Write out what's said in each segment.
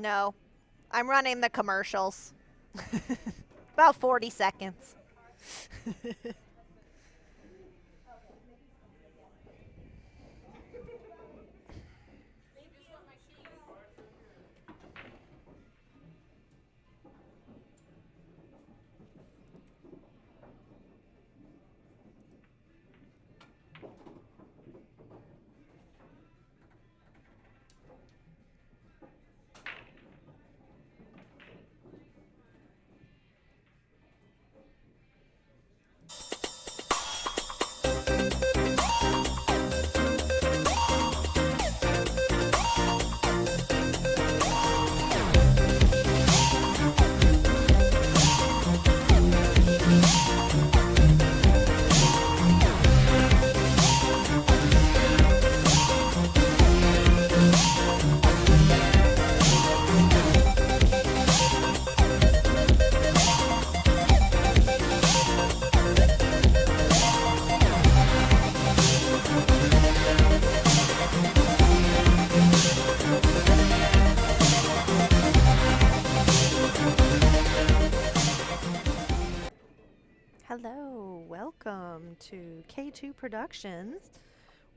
No, I'm running the commercials. About 40 seconds. Hello, welcome to K2 Productions.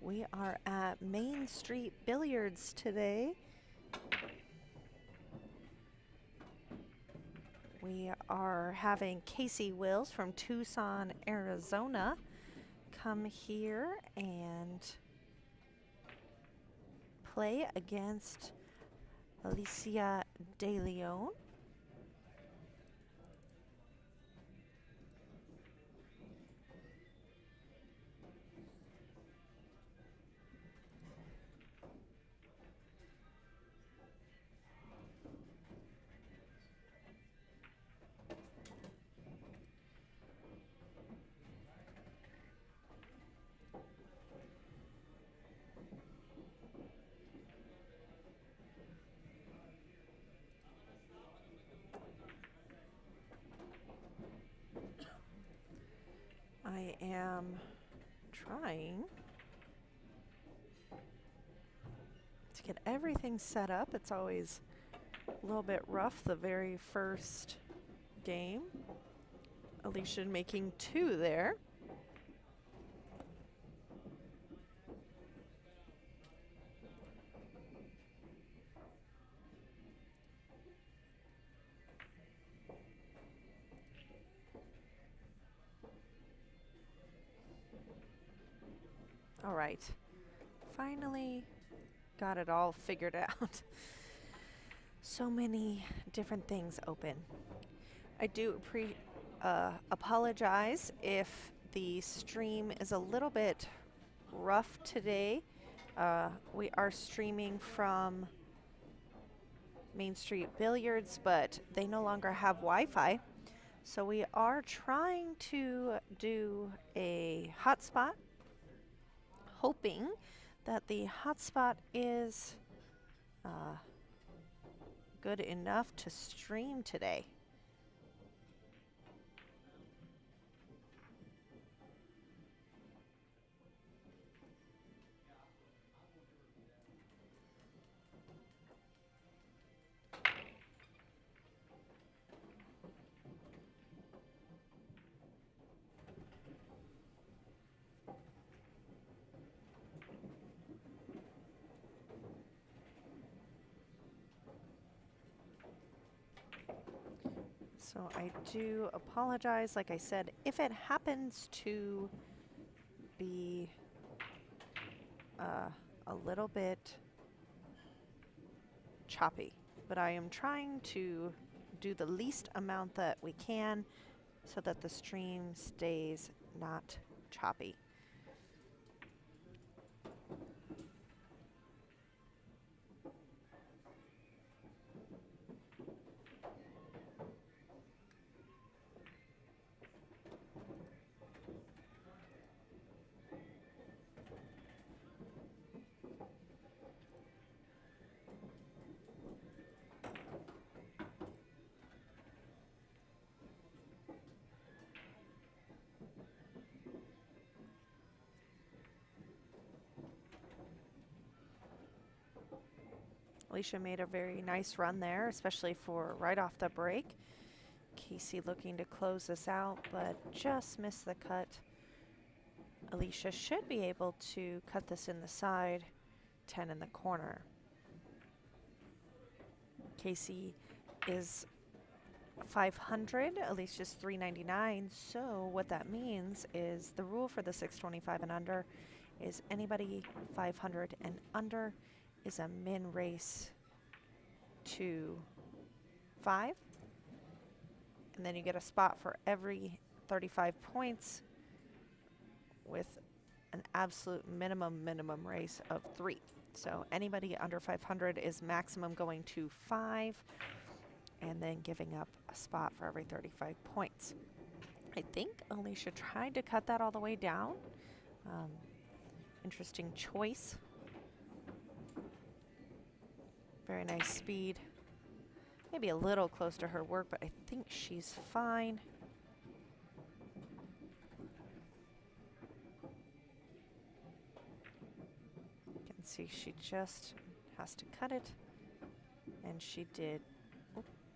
We are at Main Street Billiards today. We are having Casey Wills from Tucson, Arizona come here and play against Alicia De Leon. I am trying to get everything set up. It's always a little bit rough the very first game. Alicia making two there. All right, finally got it all figured out. So many different things open. I do apologize if the stream is a little bit rough today. We are streaming from Main Street Billiards, but they no longer have Wi-Fi. So we are trying to do a hotspot, hoping that the hotspot is good enough to stream today. So I do apologize, like I said, if it happens to be a little bit choppy, but I am trying to do the least amount that we can so that the stream stays not choppy. Alicia made a very nice run there, especially for right off the break. Casey looking to close this out, but just missed the cut. Alicia should be able to cut this in the side, 10 in the corner. Casey is 500, Alicia's 399. So what that means is the rule for the 625 and under is anybody 500 and under is a min race to 5. And then you get a spot for every 35 points with an absolute minimum race of 3. So anybody under 500 is maximum going to 5 and then giving up a spot for every 35 points. I think Alicia tried to cut that all the way down. Interesting choice. Very nice speed. Maybe a little close to her work, but I think she's fine. You can see she just has to cut it, and she did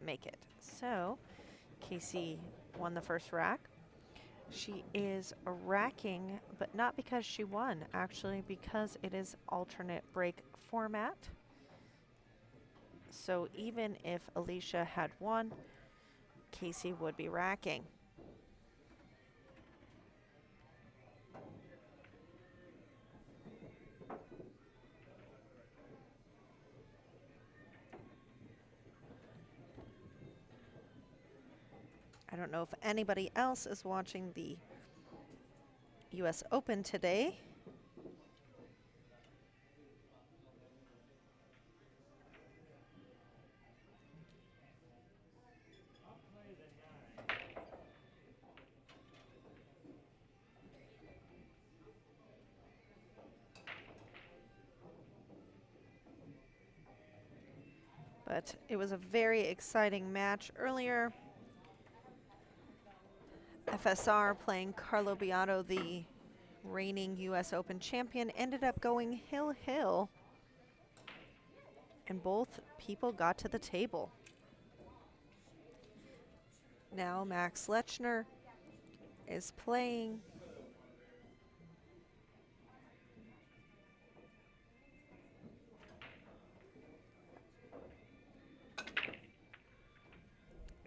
make it. So Casey won the first rack. She is racking, but not because she won, actually because it is alternate break format. So even if Alicia had won, Casey would be racking. I don't know if anybody else is watching the US Open today. But it was a very exciting match earlier. FSR playing Carlo Biato, the reigning US Open champion, ended up going hill, and both people got to the table. Now Max Lechner is playing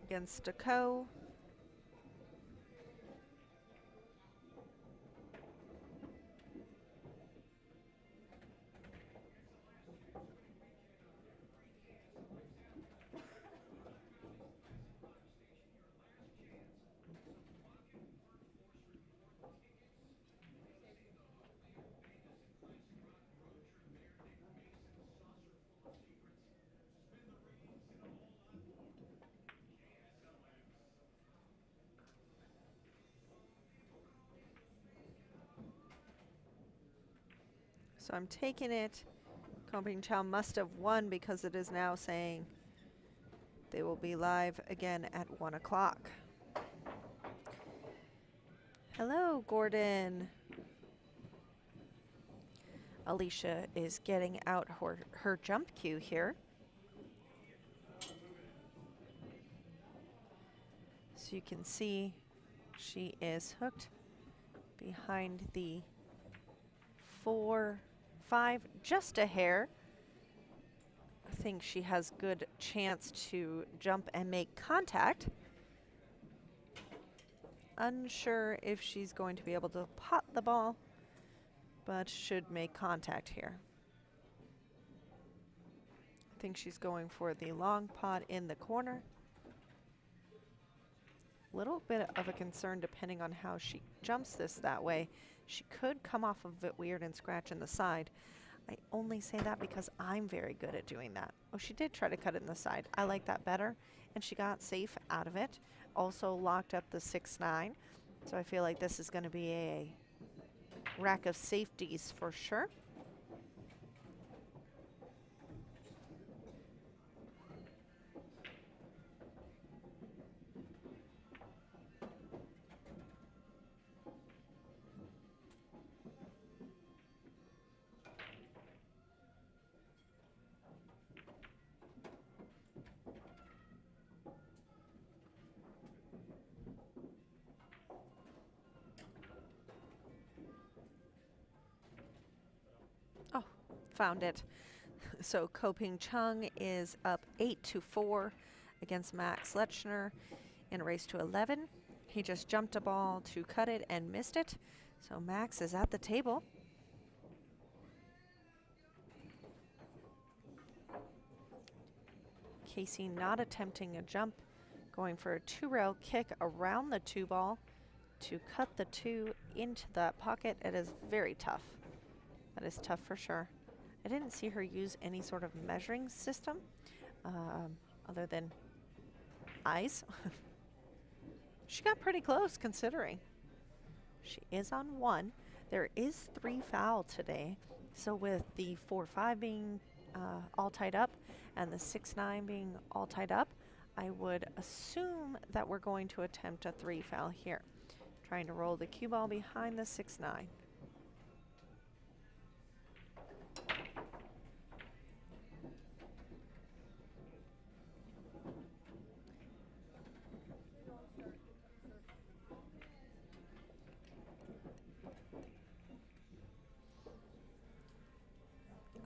against Deco. So I'm taking it. Comping Chow must have won because it is now saying they will be live again at 1 o'clock. Hello, Gordon. Alicia is getting out her jump cue here. So you can see she is hooked behind the 4, 5, just a hair. I think she has good chance to jump and make contact. Unsure if she's going to be able to pot the ball, but should make contact here. I think she's going for the long pot in the corner. Little bit of a concern depending on how she jumps this that way. She could come off of it weird and scratch in the side. I only say that because I'm very good at doing that. Oh, she did try to cut it in the side. I like that better, and she got safe out of it. Also locked up the 6-9, so I feel like this is going to be a rack of safeties for sure. Found it. So Koping Chung is up 8-4 against Max Lechner in a race to 11. He just jumped a ball to cut it and missed it. So Max is at the table. Casey not attempting a jump, going for a 2-rail kick around the 2-ball to cut the 2 into that pocket. It is very tough. That is tough for sure. I didn't see her use any sort of measuring system other than eyes. She got pretty close considering. She is on 1. There is 3 foul today. So with the 4-5 being all tied up and the 6-9 being all tied up, I would assume that we're going to attempt a 3 foul here. Trying to roll the cue ball behind the 6-9.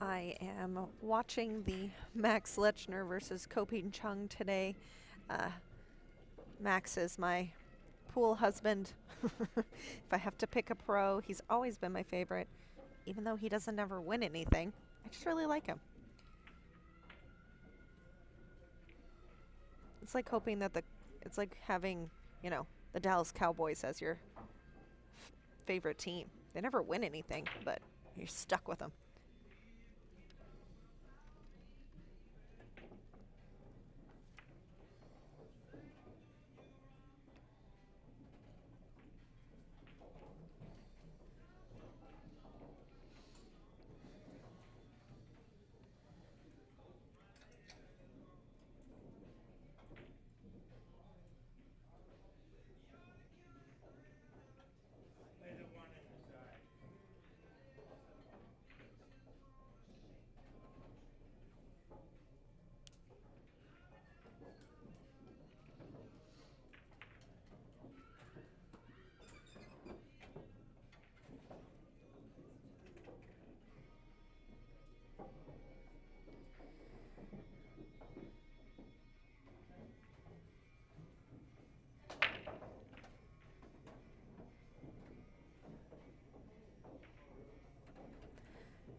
I am watching the Max Lechner versus Koping Chung today. Max is my pool husband. If I have to pick a pro, he's always been my favorite. Even though he doesn't ever win anything, I just really like him. It's like hoping that it's like having, you know, the Dallas Cowboys as your favorite team. They never win anything, but you're stuck with them.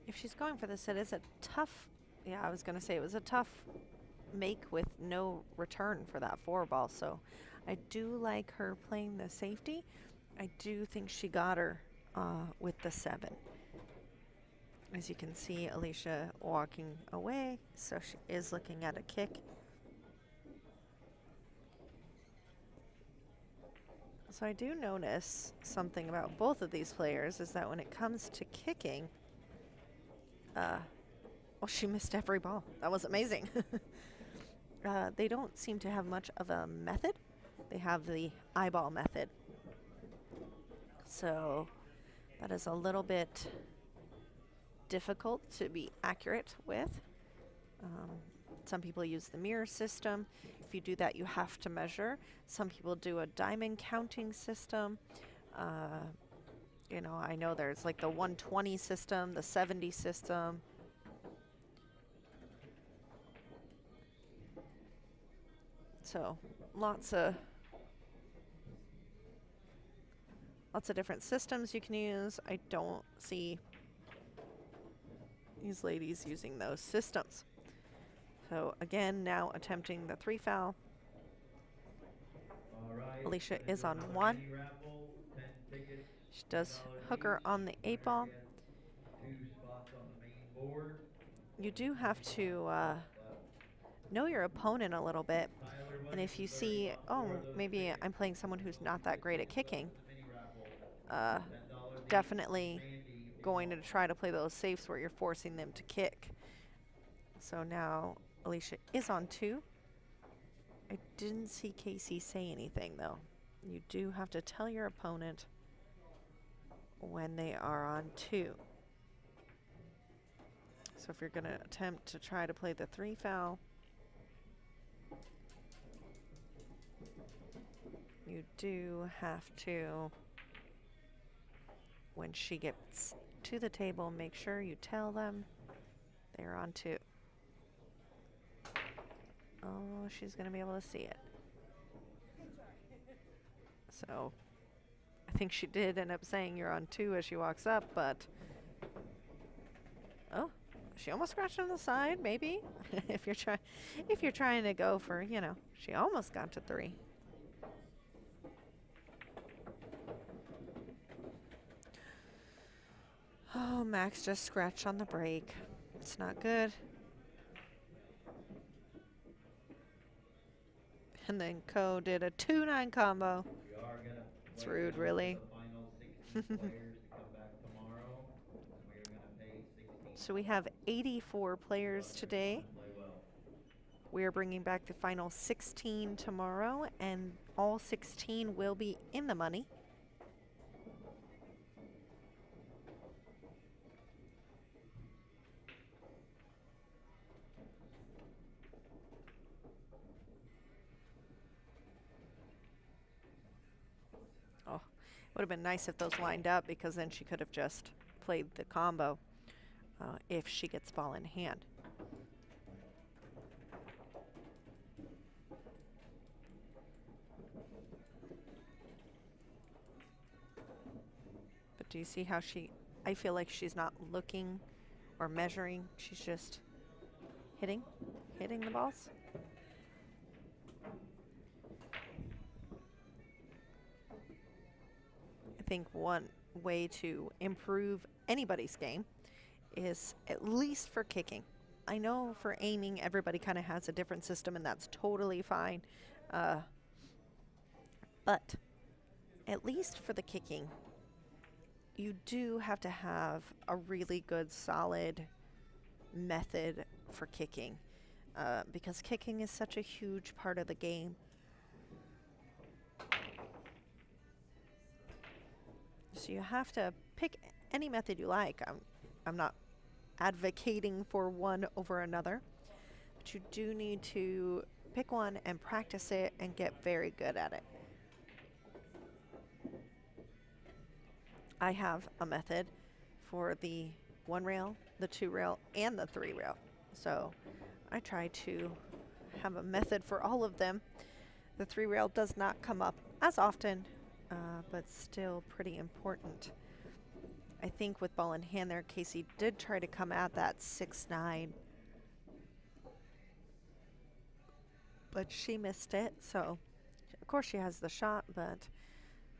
If she's going for this, it is a tough, yeah, I was going to say it was a tough make with no return for that 4-ball. So I do like her playing the safety. I do think she got her with the 7. As you can see, Alicia walking away, so she is looking at a kick. So I do notice something about both of these players is that when it comes to kicking, well, she missed every ball. That was amazing. They don't seem to have much of a method. They have the eyeball method. So that is a little bit difficult to be accurate with. Some people use the mirror system. If you do that, you have to measure. Some people do a diamond counting system. You know, I know there's like the 120 system, the 70 system. So lots of different systems you can use. I don't see these ladies using those systems. So again, now attempting the 3 foul. Right, Alicia is on 1. She does hook her on the 8-ball. You do have to know your opponent a little bit. And if you see, oh, maybe I'm playing someone who's not that great at kicking, definitely going to try to play those safes where you're forcing them to kick. So now Alicia is on 2. I didn't see Casey say anything, though. You do have to tell your opponent when they are on 2. So if you're going to attempt to try to play the 3 foul, you do have to, when she gets to the table, make sure you tell them They're on two. Oh, she's going to be able to see it. So I think she did end up saying you're on two as she walks up, but oh, she almost scratched on the side, maybe. if you're trying to go for, she almost got to three. Oh, Max just scratched on the brake. It's not good. And then Co did a 2-9 combo. It's rude, really. So we have 84 players today. We are bringing back the final 16 tomorrow, and all 16 will be in the money. Oh, would have been nice if those lined up, because then she could have just played the combo if she gets ball in hand. But do you see how I feel like she's not looking or measuring. She's just hitting the balls. I think one way to improve anybody's game is, at least for kicking. I know for aiming, everybody kind of has a different system, and that's totally fine. But at least for the kicking, you do have to have a really good, solid method for kicking, because kicking is such a huge part of the game. So you have to pick any method you like. I'm not advocating for one over another, but you do need to pick one and practice it and get very good at it. I have a method for the 1 rail, the 2 rail, and the 3 rail. So I try to have a method for all of them. The 3 rail does not come up as often, but still pretty important. I think with ball in hand there, Casey did try to come at that 6-9, but she missed it. So of course she has the shot, but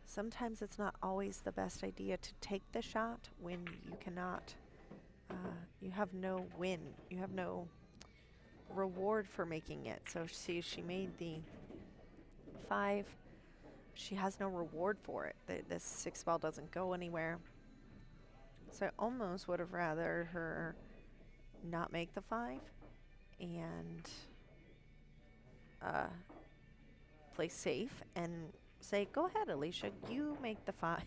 sometimes it's not always the best idea to take the shot when you cannot, you have no win, you have no reward for making it. So see, she made the 5. She has no reward for it. This 6 ball doesn't go anywhere. So I almost would have rather her not make the 5 and play safe and say, go ahead, Alicia, you make the 5.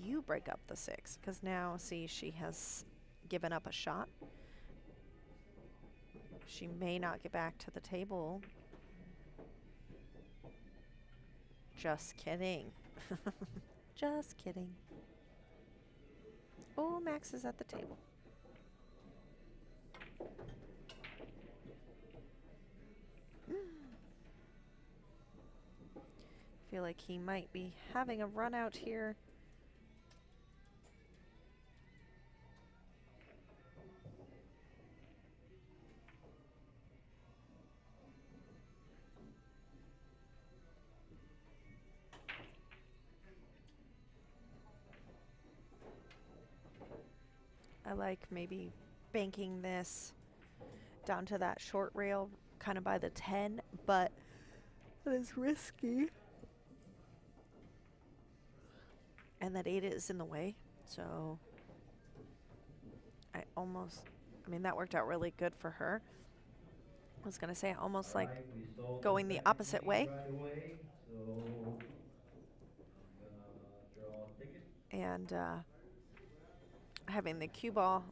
You break up the 6. Because now, see, she has given up a shot. She may not get back to the table. Just kidding. Just kidding. Oh, Max is at the table. Feel like he might be having a run out here. I like maybe banking this down to that short rail kind of by the 10, but it is risky. And that 8 is in the way, so I mean, that worked out really good for her. I was going to say, I almost like going the opposite way. And having the cue ball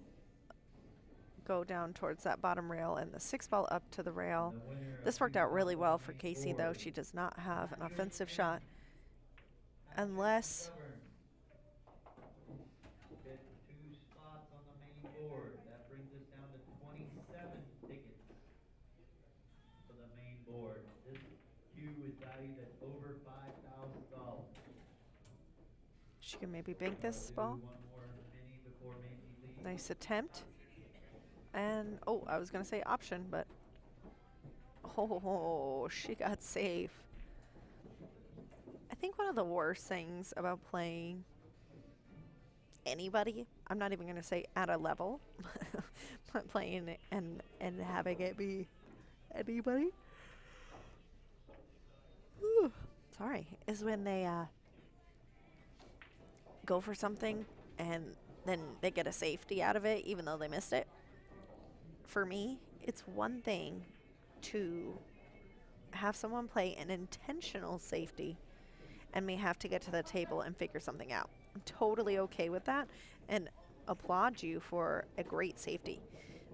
go down towards that bottom rail and the 6 ball up to the rail. This worked out really well for Casey, though. She does not have an offensive shot unless She can maybe bank this ball. Nice attempt. And, oh, I was going to say option, but... Oh, she got safe. I think one of the worst things about playing anybody, I'm not even going to say at a level, but playing and having it be anybody, sorry, is when they go for something and then they get a safety out of it even though they missed it. For me, it's one thing to have someone play an intentional safety and me have to get to the table and figure something out. I'm totally okay with that and applaud you for a great safety.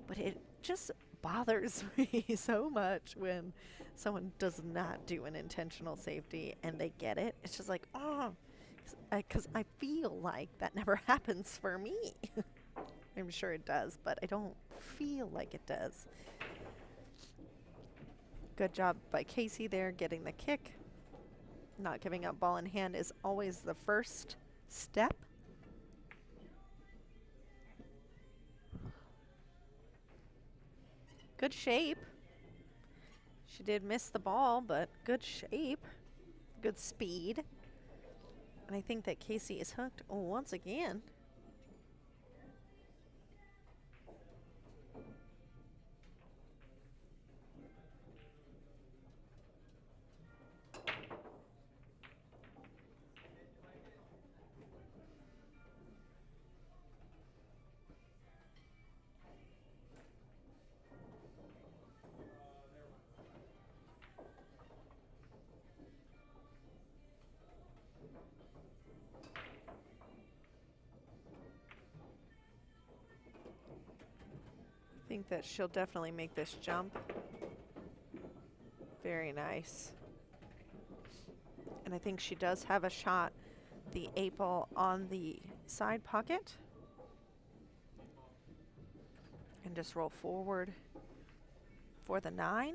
But it just bothers me so much when someone does not do an intentional safety and they get it. It's just like, oh, because I feel like that never happens for me. I'm sure it does, but I don't feel like it does. Good job by Casey there getting the kick. Not giving up ball in hand is always the first step. Good shape. She did miss the ball, but good shape. Good speed. And I think that Casey is hooked once again. I think that she'll definitely make this jump. Very nice. And I think she does have a shot, the 8-ball on the side pocket. And just roll forward for the 9.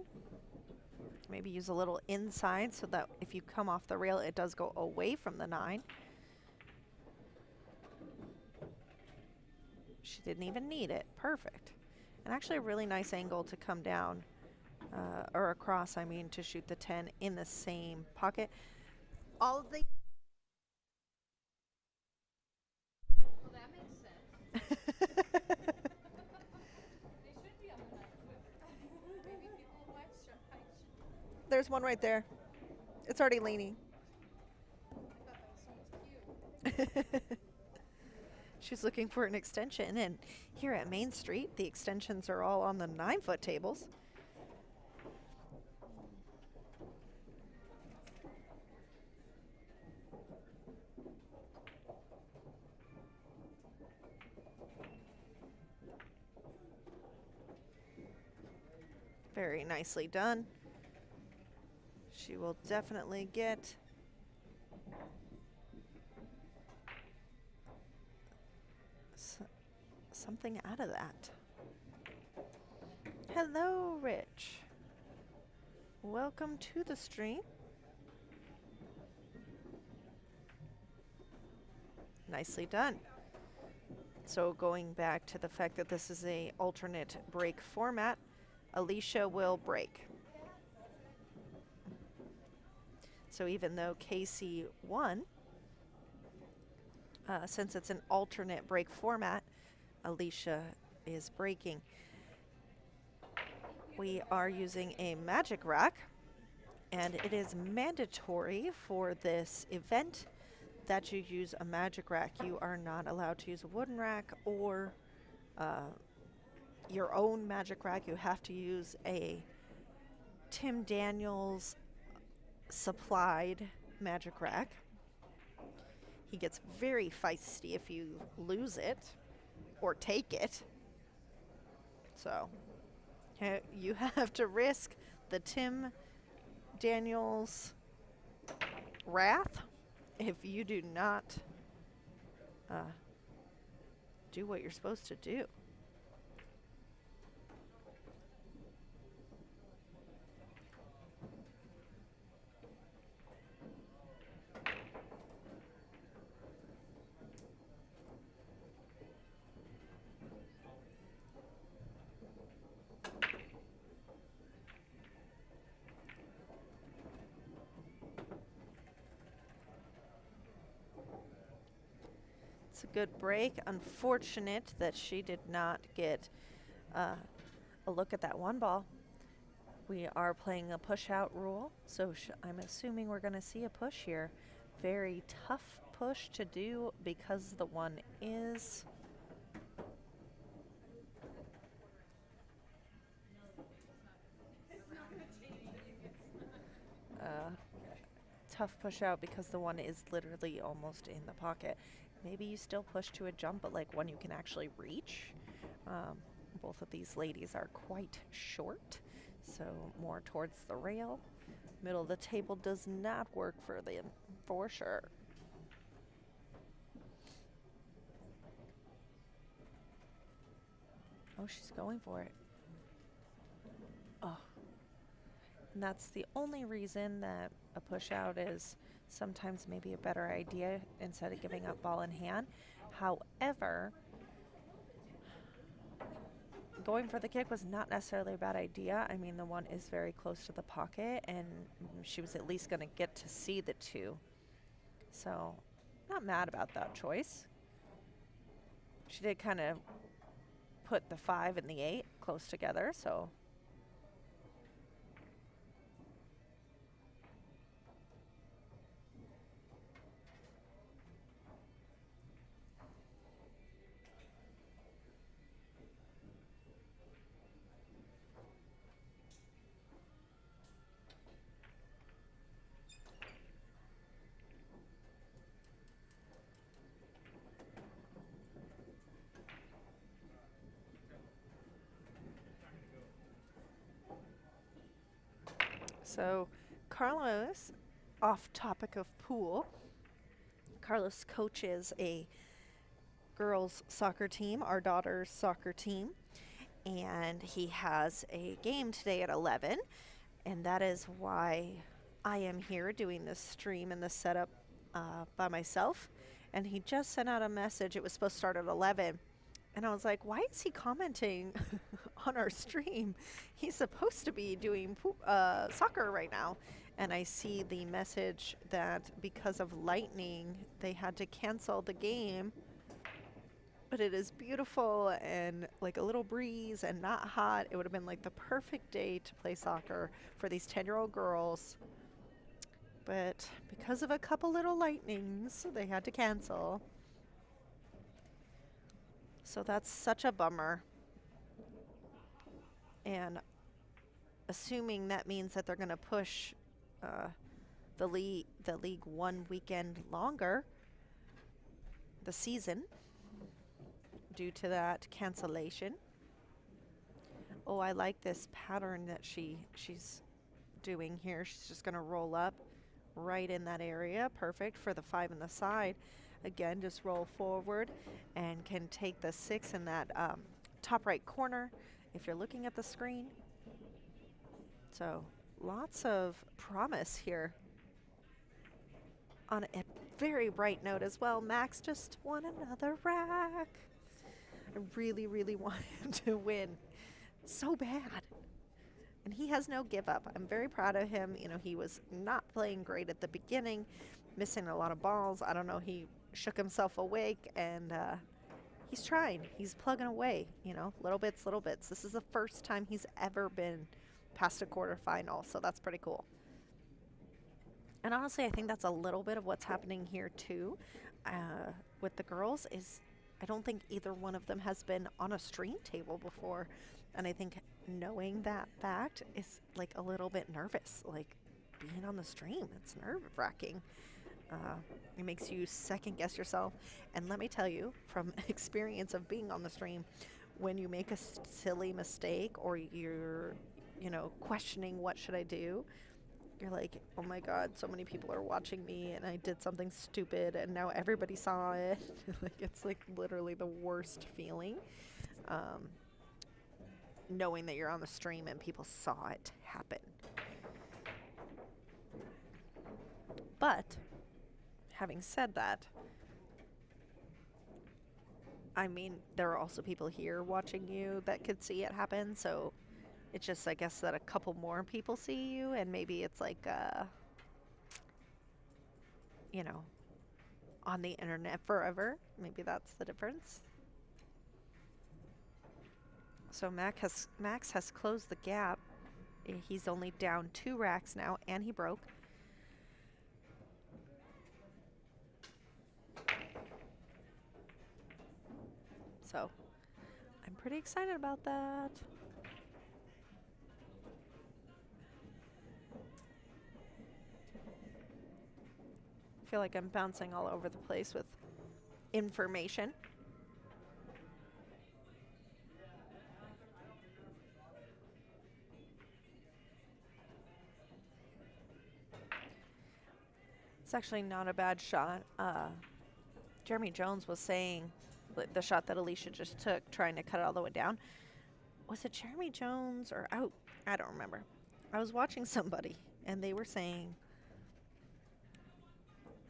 Maybe use a little inside so that if you come off the rail, it does go away from the 9. She didn't even need it. Perfect. And actually a really nice angle to come down, or across, I mean, to shoot the 10 in the same pocket. All of the... Well, that makes sense. They should be on the 9 foot. Maybe people watch should. There's one right there. It's already leaning. I thought that was so much cute. She's looking for an extension, and here at Main Street, the extensions are all on the 9-foot tables. Very nicely done. She will definitely get something out of that. Hello, Rich. Welcome to the stream. Nicely done. So going back to the fact that this is a alternate break format, Alicia will break. So even though Casey won, since it's an alternate break format, Alicia is breaking. We are using a magic rack, and it is mandatory for this event that you use a magic rack. You are not allowed to use a wooden rack or your own magic rack. You have to use a Tim Daniels supplied magic rack. He gets very feisty if you lose it or take it. So you have to risk the Tim Daniels wrath if you do not do what you're supposed to do. It's a good break. Unfortunate that she did not get uh, a look at that one ball. We are playing a push-out rule, so I'm assuming we're going to see a push here. Very tough push to do because the one is. Tough push out because the one is literally almost in the pocket. Maybe you still push to a jump, but like one you can actually reach. Both of these ladies are quite short, so more towards the rail. Middle of the table does not work for them, for sure. Oh, she's going for it. Oh. And that's the only reason that a push out is sometimes maybe a better idea instead of giving up ball in hand. However, going for the kick was not necessarily a bad idea. I mean, the one is very close to the pocket, and she was at least going to get to see the two. So, not mad about that choice. She did kind of put the 5 and the 8 close together, so. So, Carlos, off topic of pool, Carlos coaches a girls' soccer team, our daughter's soccer team, and he has a game today at 11, and that is why I am here doing this stream and this setup by myself. And he just sent out a message. It was supposed to start at 11. And I was like, why is he commenting on our stream? He's supposed to be doing soccer right now. And I see the message that because of lightning, they had to cancel the game. But it is beautiful and like a little breeze and not hot. It would have been like the perfect day to play soccer for these 10-year-old girls. But because of a couple little lightnings, they had to cancel. So that's such a bummer. And assuming that means that they're going to push the league 1 weekend longer, the season, due to that cancellation. Oh, I like this pattern that she's doing here. She's just going to roll up right in that area. Perfect for the 5 in the side. Again, just roll forward and can take the 6 in that top right corner if you're looking at the screen. So lots of promise here. On a very bright note as well, Max just won another rack. I really, really want him to win so bad. And he has no give up. I'm very proud of him. You know, he was not playing great at the beginning, missing a lot of balls. I don't know, he shook himself awake, and he's trying. He's plugging away, you know, little bits, little bits. This is the first time he's ever been past a quarterfinal, so that's pretty cool. And honestly, I think that's a little bit of what's happening here too with the girls is I don't think either one of them has been on a stream table before. And I think knowing that fact is like a little bit nervous, like being on the stream. It's nerve-wracking. It makes you second guess yourself. And let me tell you, from experience of being on the stream, when you make a silly mistake or you're, you know, questioning what should I do, you're like, oh my God, so many people are watching me and I did something stupid and now everybody saw it. Like, it's like literally the worst feeling. Knowing that you're on the stream and people saw it happen. But having said that, I mean, there are also people here watching you that could see it happen, so it's just, I guess, that a couple more people see you, and maybe it's like, you know, on the internet forever. Maybe that's the difference. So Max has closed the gap. He's only down 2 racks now, and he broke. So I'm pretty excited about that. I feel like I'm bouncing all over the place with information. It's actually not a bad shot. Jeremy Jones was saying the shot that Alicia just took, trying to cut it all the way down. Was it Jeremy Jones or I don't remember. I was watching somebody and they were saying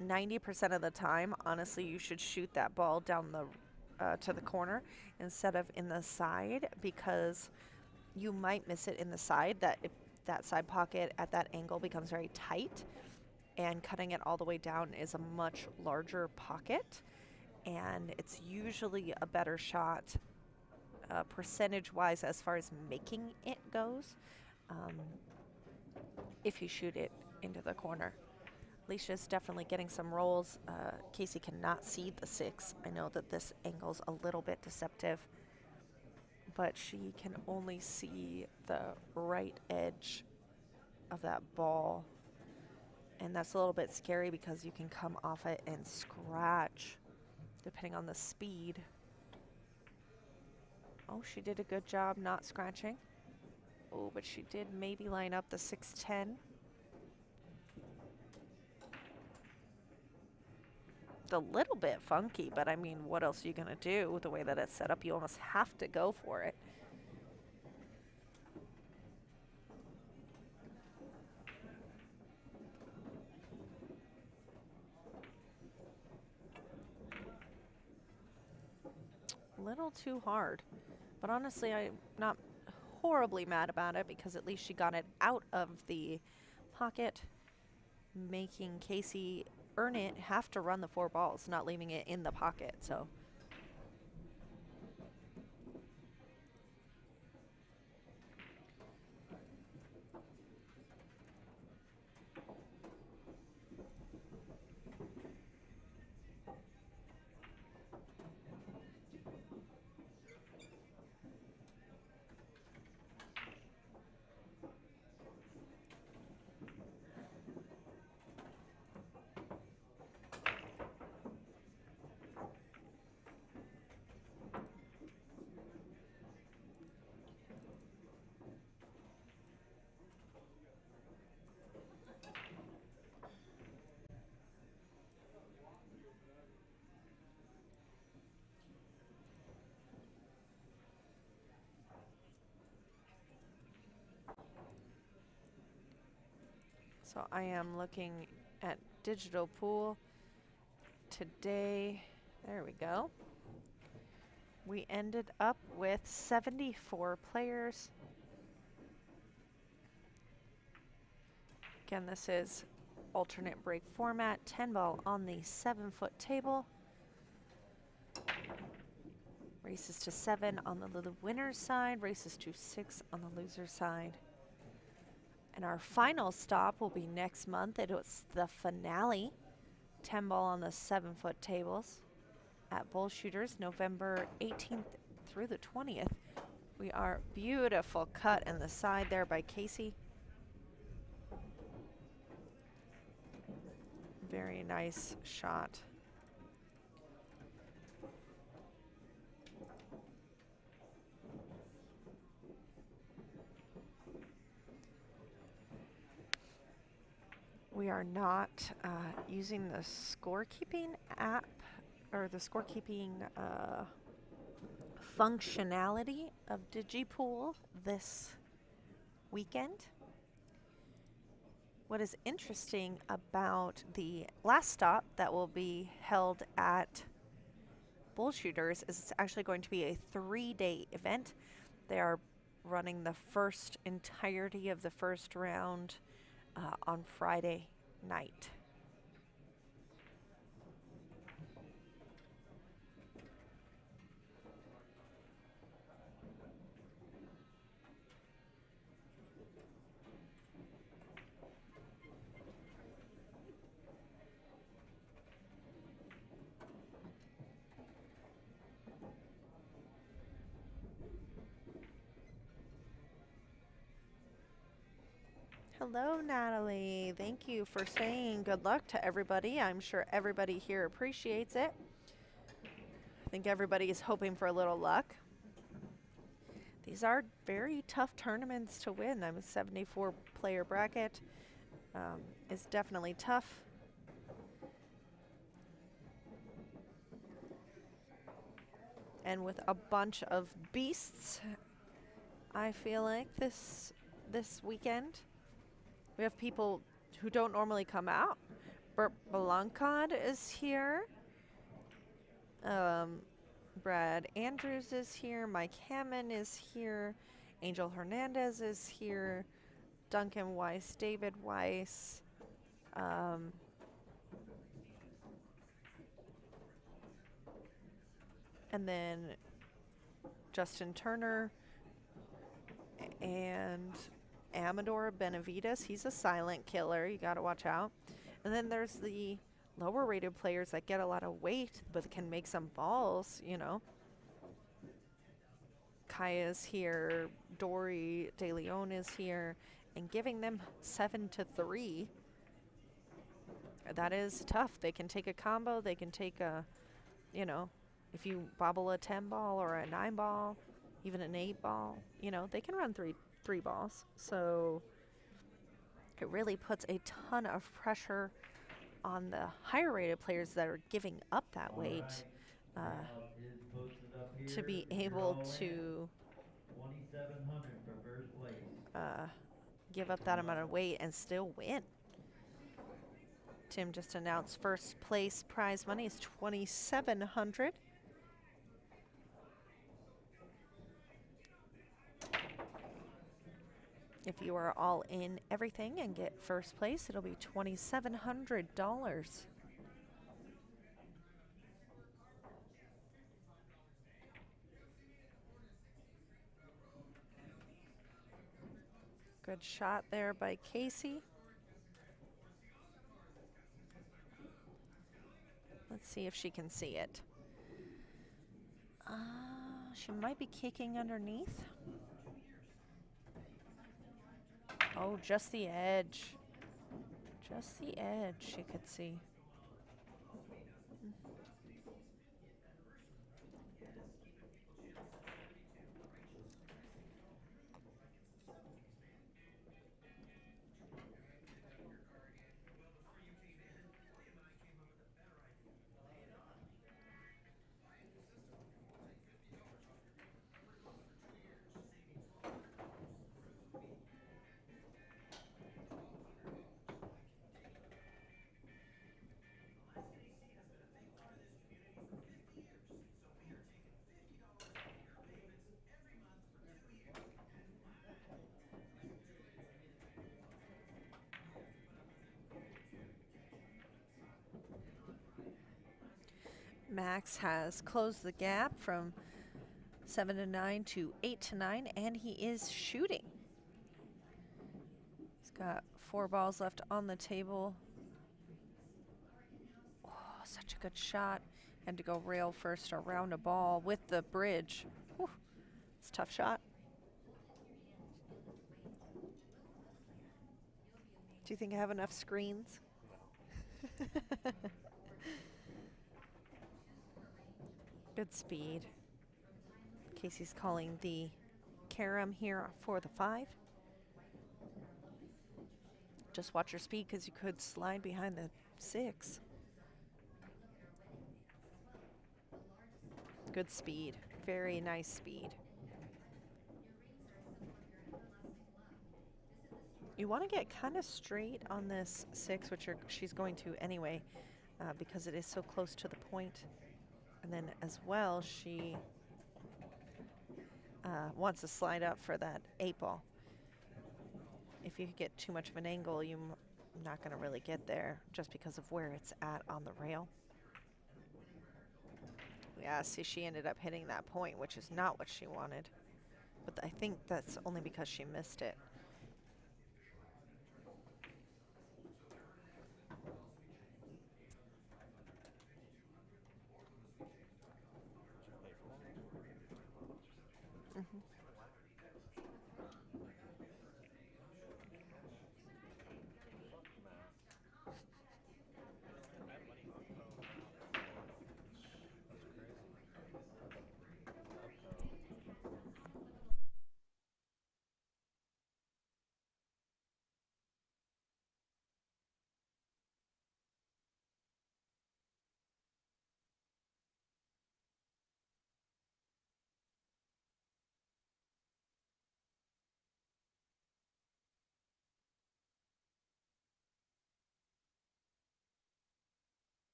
90% of the time, honestly, you should shoot that ball down to the corner instead of in the side, because you might miss it in the side. That side pocket at that angle becomes very tight, and cutting it all the way down is a much larger pocket, and it's usually a better shot percentage-wise as far as making it goes if you shoot it into the corner. Alicia's definitely getting some rolls. Casey cannot see the 6. I know that this angle's a little bit deceptive, but she can only see the right edge of that ball. And that's a little bit scary because you can come off it and scratch depending on the speed. Oh, she did a good job not scratching. Oh, but she did maybe line up the 610. It's a little bit funky, but I mean, what else are you going to do with the way that it's set up? You almost have to go for it. A little too hard. But honestly, I'm not horribly mad about it because at least she got it out of the pocket, making Casey earn it, have to run the 4 balls, not leaving it in the pocket. So So I am looking at digital pool today. There we go. We ended up with 74 players. Again, this is alternate break format, 10 ball on the 7-foot table. Races to 7 on the winner's side, races to 6 on the loser's side. And our final stop will be next month. It was the finale, 10 ball on the 7-foot tables at Bull Shooters, November 18th through the 20th. We are beautiful cut in the side there by Casey. Very nice shot. We are not using the scorekeeping app or the scorekeeping functionality of DigiPool this weekend. What is interesting about the last stop that will be held at Bull Shooters is it's actually going to be a 3-day event. They are running the first entirety of the first round on Friday night. Hello, Natalie. Thank you for saying good luck to everybody. I'm sure everybody here appreciates it. I think everybody is hoping for a little luck. These are very tough tournaments to win. I'm a 74 player bracket. Is definitely tough. And with a bunch of beasts, I feel like this weekend we have people who don't normally come out. Bert Blancad is here. Brad Andrews is here. Mike Hammond is here. Angel Hernandez is here. Duncan Weiss, David Weiss. And then Justin Turner and Amador Benavides. He's a silent killer. You got to watch out. And then there's the lower rated players that get a lot of weight but can make some balls, you know. Kaya's here, Dory De Leon is here, and giving them 7-3. That is tough. They can take a combo, they can take a, you know, if you bobble a 10 ball or a 9 ball, even an 8 ball, you know, they can run three balls. So it really puts a ton of pressure on the higher rated players that are giving up that weight to be able to 2,700 for first place. give up that amount of weight and still win. Tim just announced first place prize money is 2,700. If you are all in everything and get first place, it'll be $2,700. Good shot there by Casey. Let's see if she can see it. She might be kicking underneath. Oh, just the edge. Just the edge she could see. Max has closed the gap from 7-9 to 8-9, and he is shooting. He's got 4 balls left on the table. Oh, such a good shot. Had to go rail first around a ball with the bridge. Whew. It's a tough shot. Do you think I have enough screens? No. Good speed. Casey's calling the carom here for the 5. Just watch your speed because you could slide behind the 6. Good speed. Very nice speed. You want to get kind of straight on this 6, which she's going to anyway, because it is so close to the point. And then as well, she wants to slide up for that 8 ball. If you get too much of an angle, you're not going to really get there just because of where it's at on the rail. Yeah, see, she ended up hitting that point, which is not what she wanted. But I think that's only because she missed it.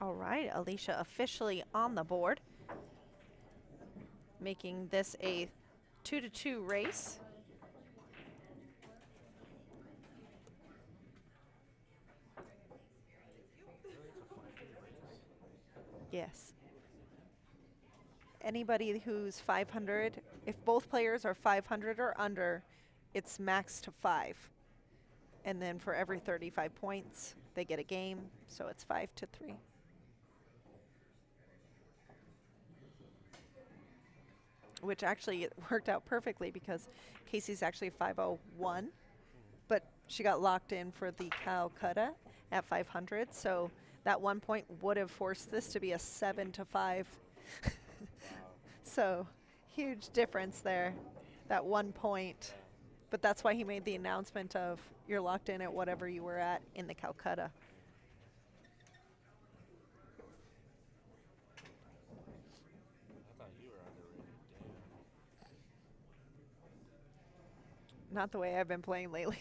All right, Alicia officially on the board, making this a 2-2 race. Yes. Anybody who's 500, if both players are 500 or under, it's max to 5. And then for every 35 points, they get a game, so it's 5-3. Which actually it worked out perfectly because Casey's actually 501, but she got locked in for the Calcutta at 500, so that 1 point would have forced this to be a 7-5. So huge difference there, that 1 point. But that's why he made the announcement of you're locked in at whatever you were at in the Calcutta. I thought you were underrated. Damn. Not the way I've been playing lately.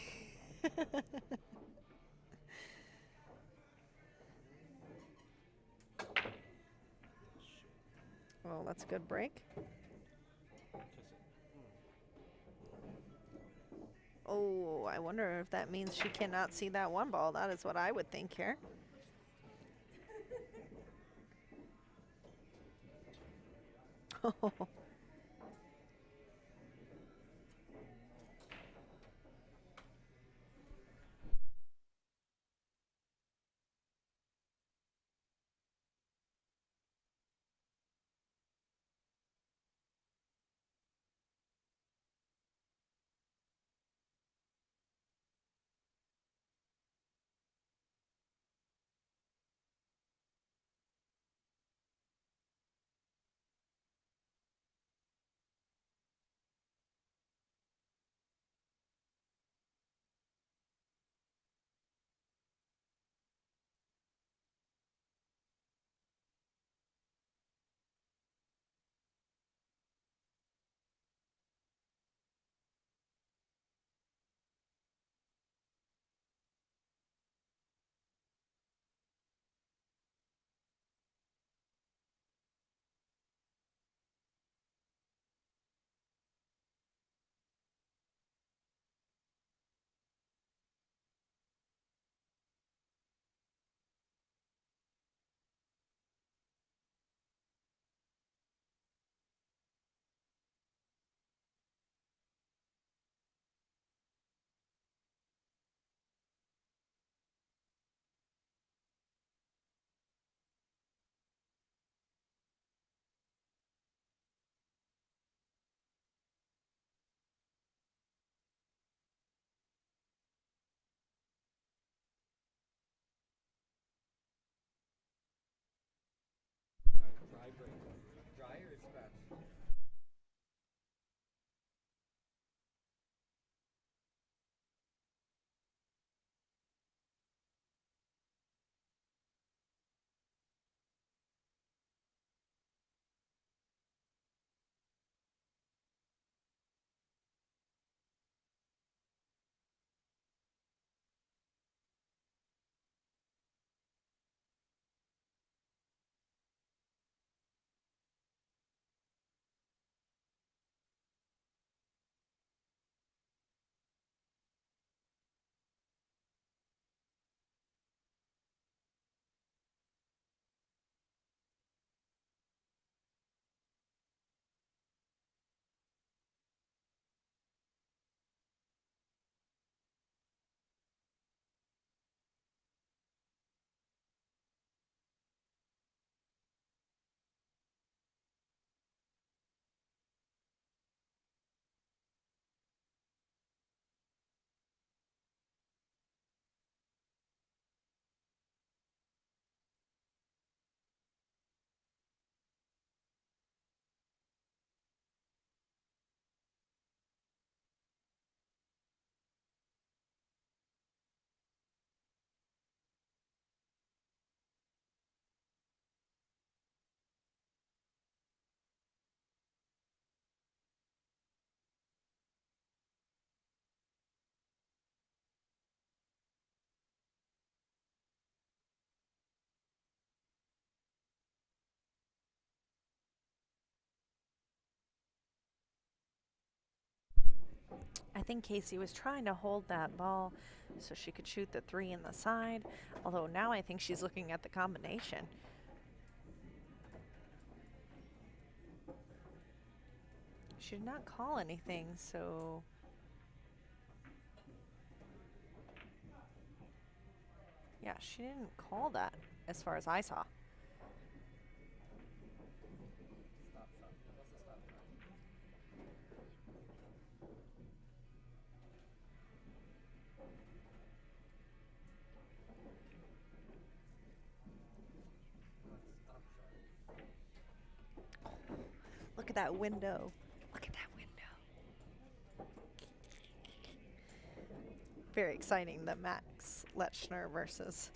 Well, that's a good break. Oh, I wonder if that means she cannot see that one ball. That is what I would think here. I think Casey was trying to hold that ball so she could shoot the 3 in the side, although now I think she's looking at the combination. She did not call anything, so yeah, she didn't call that as far as I saw. Stop shot. What's the stop shot? What's stop shot? Look at that window. Look at that window. Very exciting. The Max Lechner versus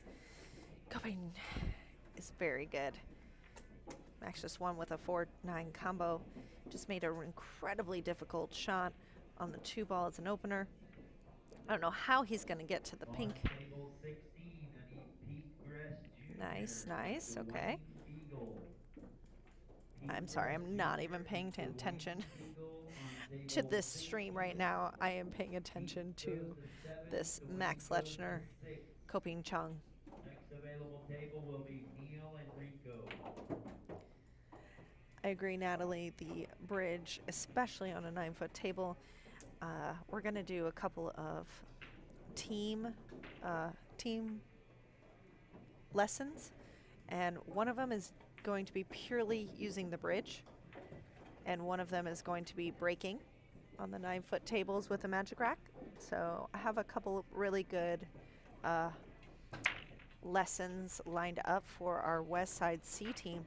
Koping is very good. Max just won with a 4-9 combo. Just made an incredibly difficult shot on the 2 ball as an opener. I don't know how he's going to get to the pink. Table 16, Pete Gress Jr. Nice, nice. Okay. Wayne Beagle. I'm sorry, I'm not even paying attention to this stream right now. I am paying attention to this Max Lechner Koping Chung. Next available table will be Neil Enrico. I agree, Natalie. The bridge, especially on a 9-foot table, we're going to do a couple of team lessons, and one of them is going to be purely using the bridge, and one of them is going to be breaking on the 9-foot tables with a magic rack. So I have a couple of really good lessons lined up for our West Side C team.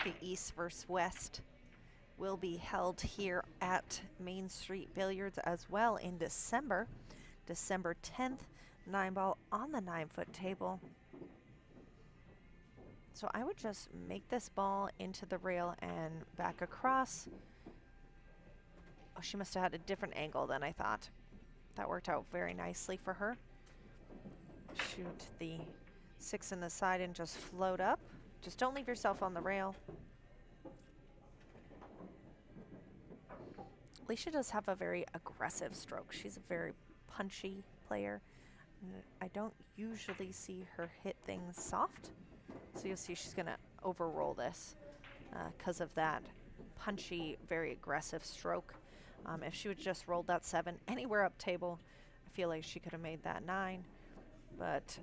The East versus West will be held here at Main Street Billiards as well in December. December 10th, 9-ball on the 9-foot table. So I would just make this ball into the rail and back across. Oh, she must have had a different angle than I thought. That worked out very nicely for her. Shoot the 6 in the side and just float up. Just don't leave yourself on the rail. Alicia does have a very aggressive stroke. She's a very punchy player. I don't usually see her hit things soft. So you'll see she's going to overroll this because of that punchy, very aggressive stroke. If she would just rolled that 7 anywhere up table, I feel like she could have made that 9. But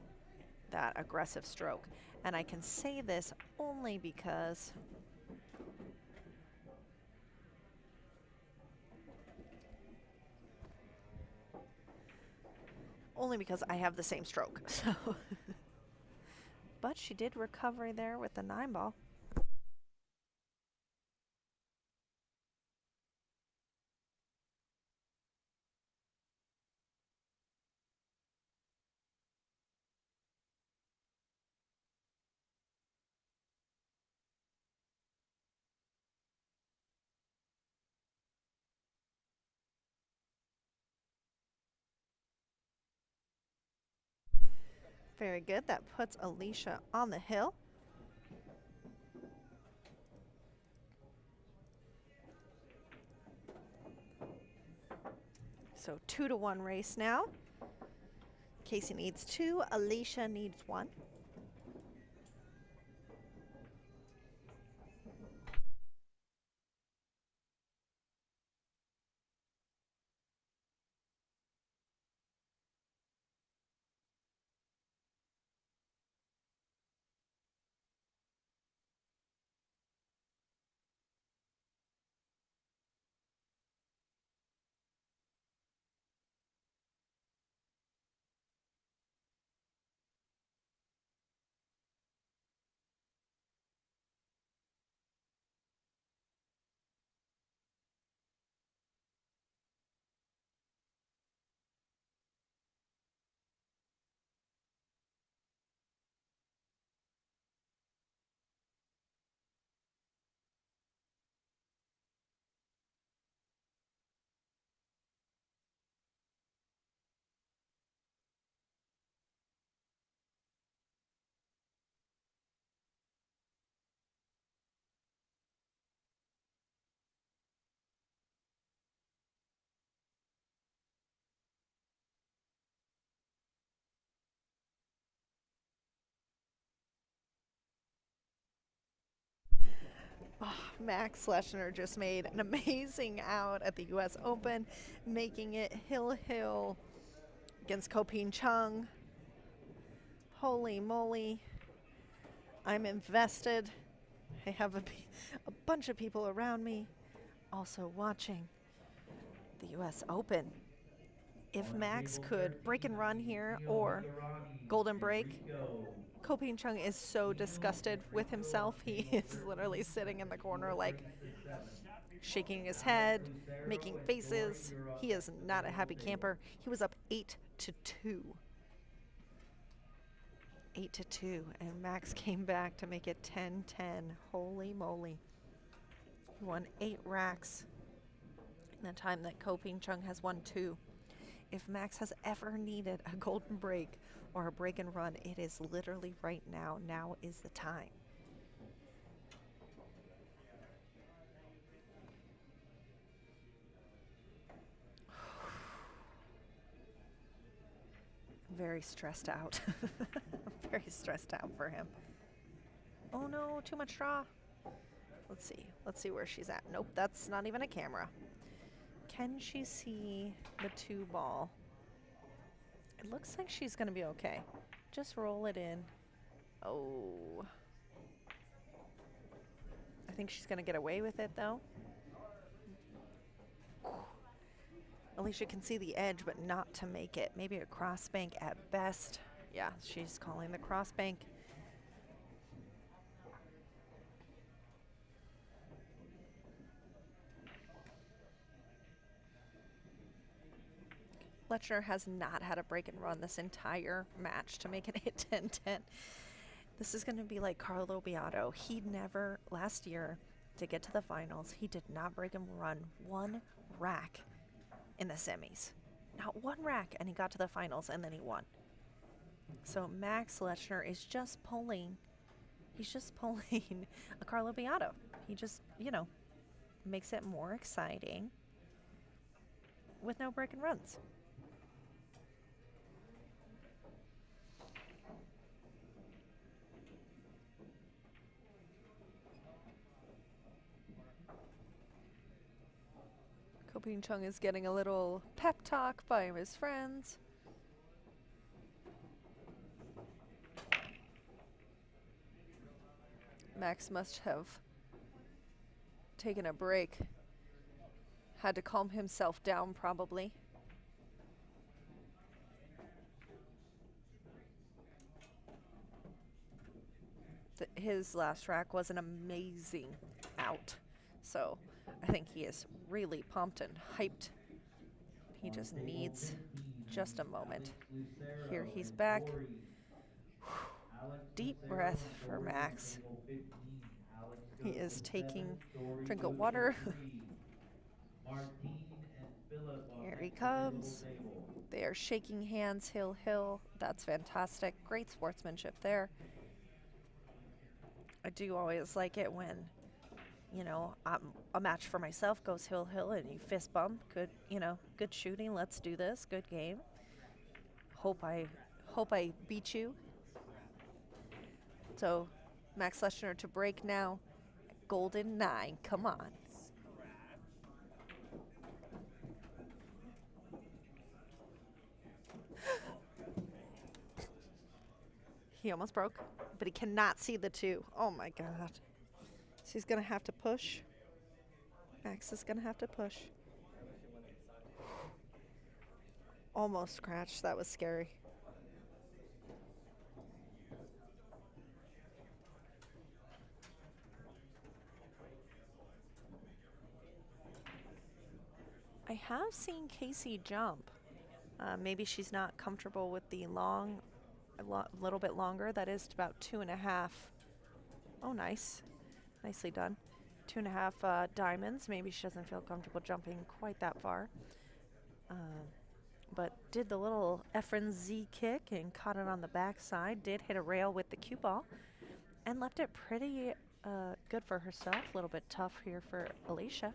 that aggressive stroke. And I can say this only because I have the same stroke. So but she did recover there with the 9-ball. Very good. That puts Alicia on the hill. So 2-1 race now. Casey needs 2, Alicia needs 1. Max Schlesinger just made an amazing out at the U.S. Open, making it hill against Koping Chung. Holy moly. I'm invested. I have a bunch of people around me also watching the U.S. Open. If Max could break and run here or golden break, Koping Chung is so disgusted with himself. He is literally sitting in the corner like shaking his head, making faces. He is not a happy camper. He was up 8-2. 8-2, and Max came back to make it 10-10. Holy moly. He won 8 racks in the time that Koping Chung has won 2. If Max has ever needed a golden break or a break and run, it is literally right now. Now is the time. Very stressed out. Very stressed out for him. Oh no, too much draw. Let's see. Let's see where she's at. Nope, that's not even a camera. Can she see the 2 ball? It looks like she's going to be okay. Just roll it in. Oh. I think she's going to get away with it, though. At least you can see the edge, but not to make it. Maybe a cross bank at best. Yeah, she's calling the cross bank. Fletcher has not had a break and run this entire match to make it 10-10. This is going to be like Carlo Beato. He never, last year, to get to the finals, he did not break and run 1 rack in the semis. Not 1 rack, and he got to the finals, and then he won. So Max Lechner is just pulling, he's just pulling a Carlo Beato. He just, you know, makes it more exciting with no break and runs. Koping Chung is getting a little pep talk by his friends. Max must have taken a break. Had to calm himself down, probably. His last rack was an amazing out. So I think he is really pumped and hyped. He just needs just a moment. Here he's back. Deep breath for Max. He is taking a drink of water. Here he comes. They are shaking hands, hill. That's fantastic. Great sportsmanship there. I do always like it when, you know, a match for myself goes hill and you fist bump. Good, you know, good shooting. Let's do this. Good game. Hope I beat you. So Max Lechner to break now. Golden 9. Come on. He almost broke, but he cannot see the 2. Oh my God. So he's going to have to push. Max is going to have to push. Almost scratched. That was scary. I have seen Casey jump. Maybe she's not comfortable with the long, a little bit longer. That is about 2.5. Oh, nice. Nicely done. 2.5 diamonds. Maybe she doesn't feel comfortable jumping quite that far. But did the little Efren Z kick and caught it on the backside. Did hit a rail with the cue ball and left it pretty good for herself. A little bit tough here for Alicia.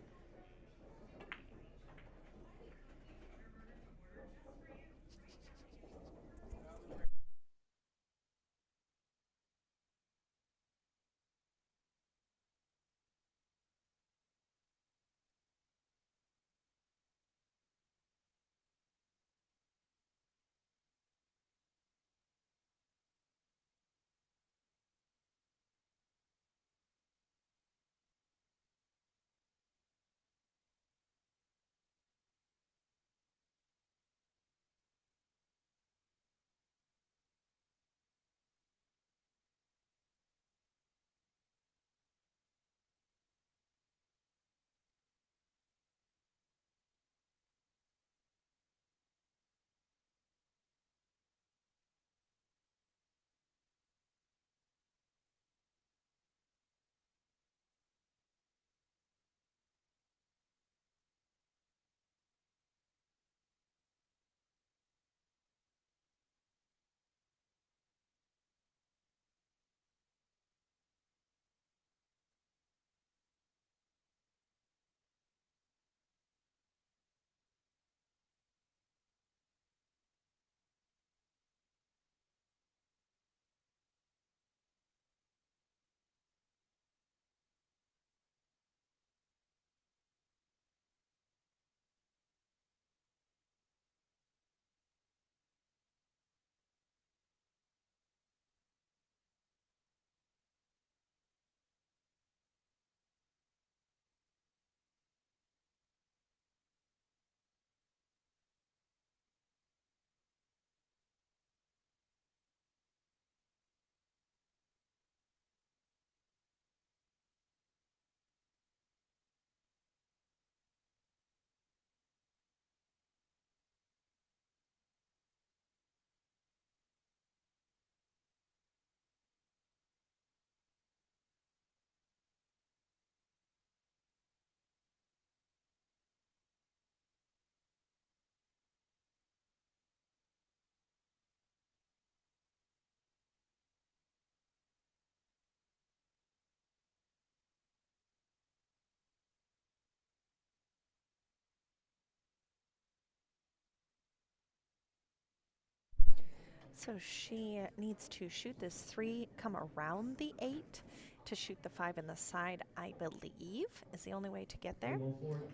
So she needs to shoot this 3, come around the 8 to shoot the 5 in the side, I believe, is the only way to get there. Table 14,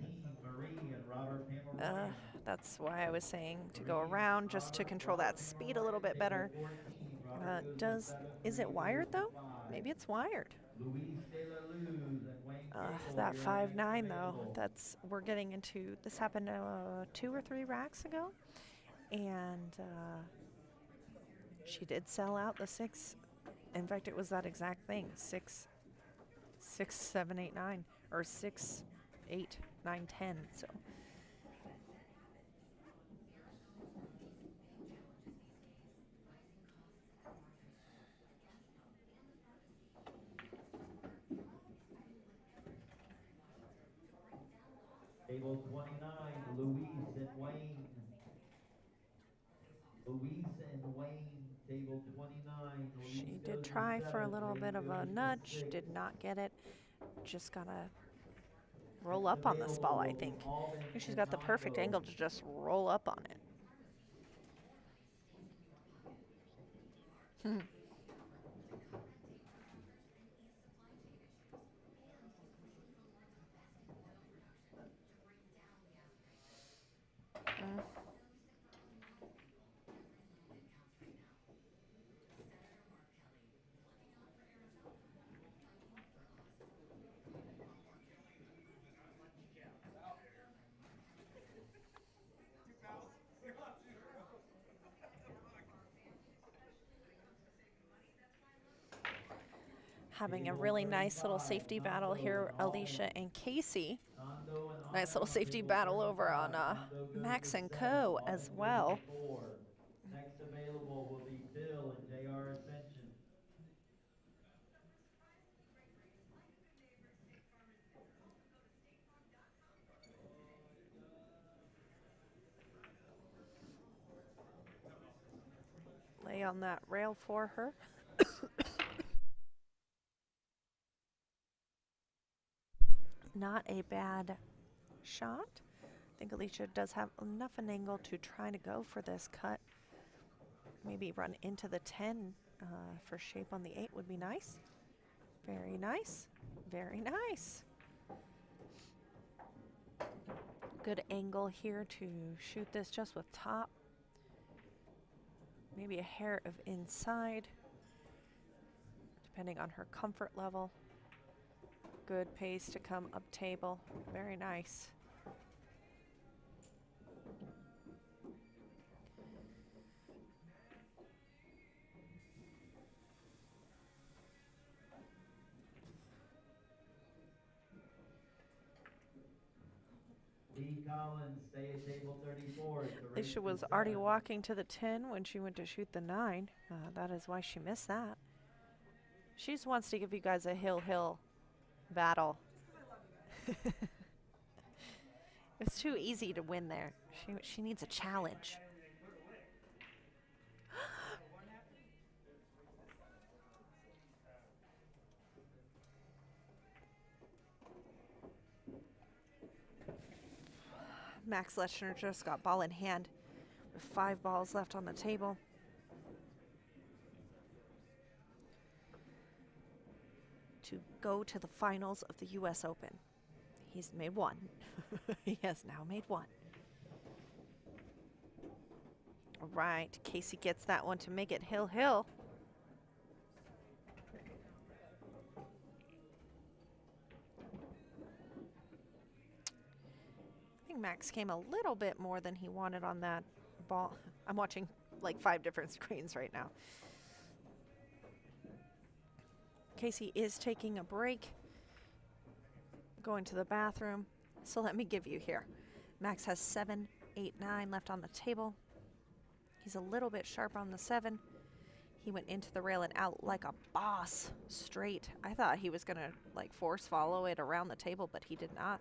Marie and Robert Pamela. That's why I was saying to go around just to control that speed a little bit better. Is it wired though? Maybe it's wired. Louise De La Luz and Wayne Gable, That your 5-9 next though, available. we're getting into, this happened 2 or 3 racks ago, and she did sell out the 6. In fact, it was that exact thing, 6, 7, 8, 9, or 6, 8, 9, 10. So Table 29, Louise and Wayne. Louise and Wayne, table 29. she Louise did goes to try for a 7, little Wayne bit of a goes to nudge, 6. did not get it. Just gotta roll Next up on this ball, available I will be think. Alvin I think she's and got the perfect Mondo. angle to just roll up on it. Having a Table really nice little 35, safety battle Mondo here, and Alvin. Alicia and Casey. Mondo and Nice little Alvin on safety table battle over 35. on Mondo goes Max to and 7, Co. Alvin as goes well. to 4. Next available will be Bill and JR Ascension. Lay on that rail for her. Not a bad shot. I think Alicia does have enough an angle to try to go for this cut. Maybe run into the 10 for shape on the 8 would be nice. Very nice. Very nice. Good angle here to shoot this just with top. Maybe a hair of inside, depending on her comfort level. Good pace to come up table. Very nice. Lee Collins, stay at table 34. It's the race Alicia to was already 7. walking to the 10 when she went to shoot the 9. That is why she missed that. She just wants to give you guys a hill battle. It's too easy to win there. She needs a challenge. Max Lechner just got ball in hand with 5 balls left on the table. To go to the finals of the U.S. Open. He's made 1. He has now made 1. All right, Casey gets that one to make it hill. I think Max came a little bit more than he wanted on that ball. I'm watching like 5 different screens right now. Casey is taking a break, going to the bathroom. So let me give you here. Max has 7, 8, 9 left on the table. He's a little bit sharp on the 7. He went into the rail and out like a boss, straight. I thought he was going to like force follow it around the table, but he did not.